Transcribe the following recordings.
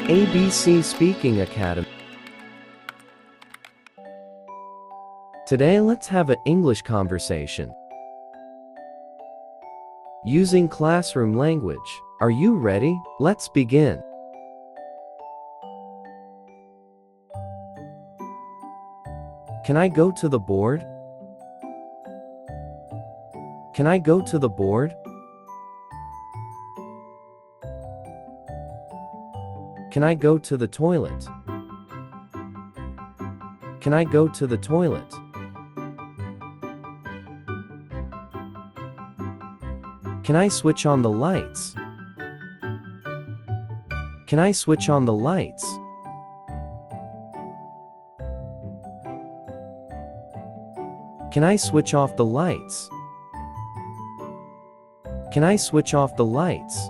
ABC Speaking Academy. Today let's have an English conversation using classroom language. Are you ready? Let's begin. Can I go to the board? Can I go to the board? Can I go to the toilet? Can I go to the toilet? Can I switch on the lights? Can I switch on the lights? Can I switch off the lights? Can I switch off the lights?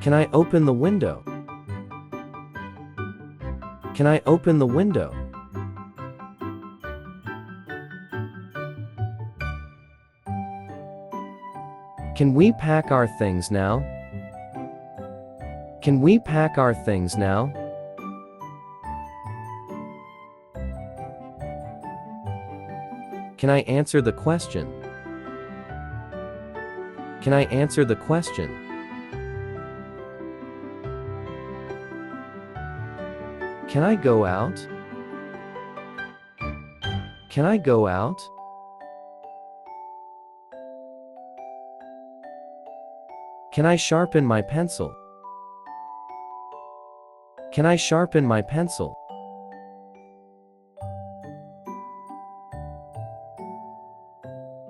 Can I open the window? Can I open the window? Can we pack our things now? Can we pack our things now? Can I answer the question? Can I answer the question? Can I go out? Can I go out? Can I sharpen my pencil? Can I sharpen my pencil?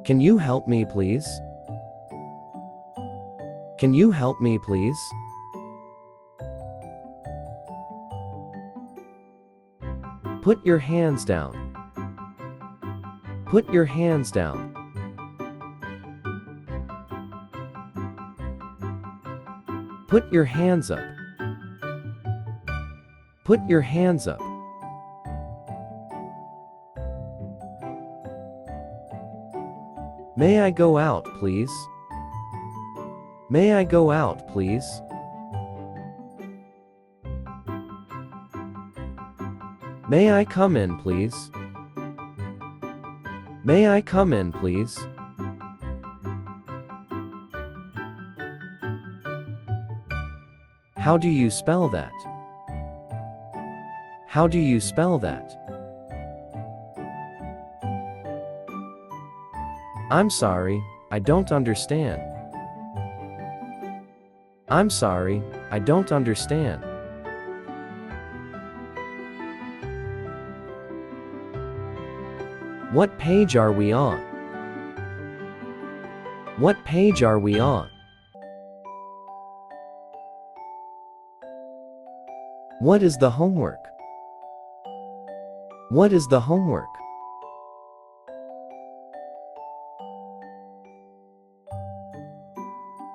Can you help me, please? Can you help me, please? Put your hands down. Put your hands down. Put your hands up. Put your hands up. May I go out, please? May I go out, please? May I come in, please? May I come in, please? How do you spell that? How do you spell that? I'm sorry, I don't understand. I'm sorry, I don't understand. What page are we on? What page are we on? What is the homework? What is the homework?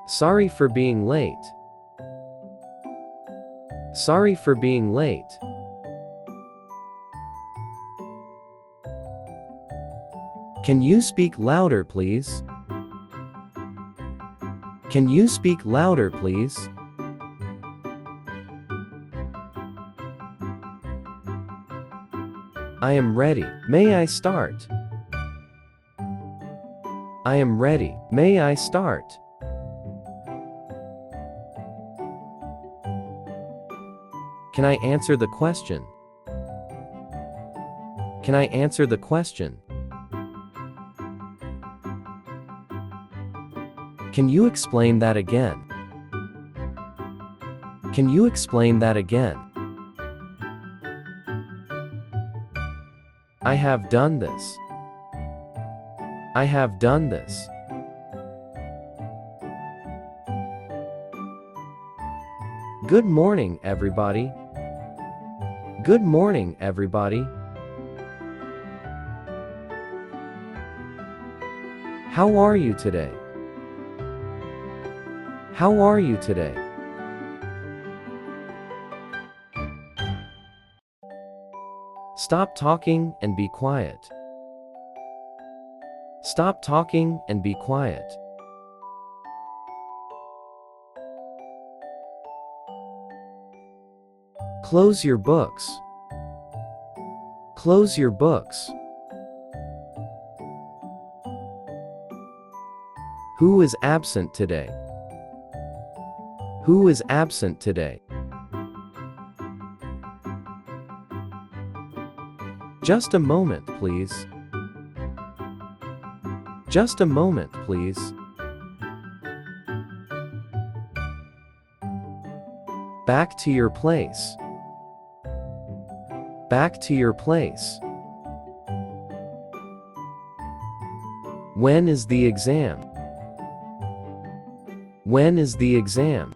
Sorry for being late. Sorry for being late. Can you speak louder, please? Can you speak louder, please? I am ready. May I start? I am ready. May I start? Can I answer the question? Can I answer the question? Can you explain that again? Can you explain that again? I have done this. I have done this. Good morning, everybody. Good morning, everybody. How are you today? How are you today? Stop talking and be quiet. Stop talking and be quiet. Close your books. Close your books. Who is absent today? Who is absent today? Just a moment, please. Just a moment, please. Back to your place. Back to your place. When is the exam? When is the exam?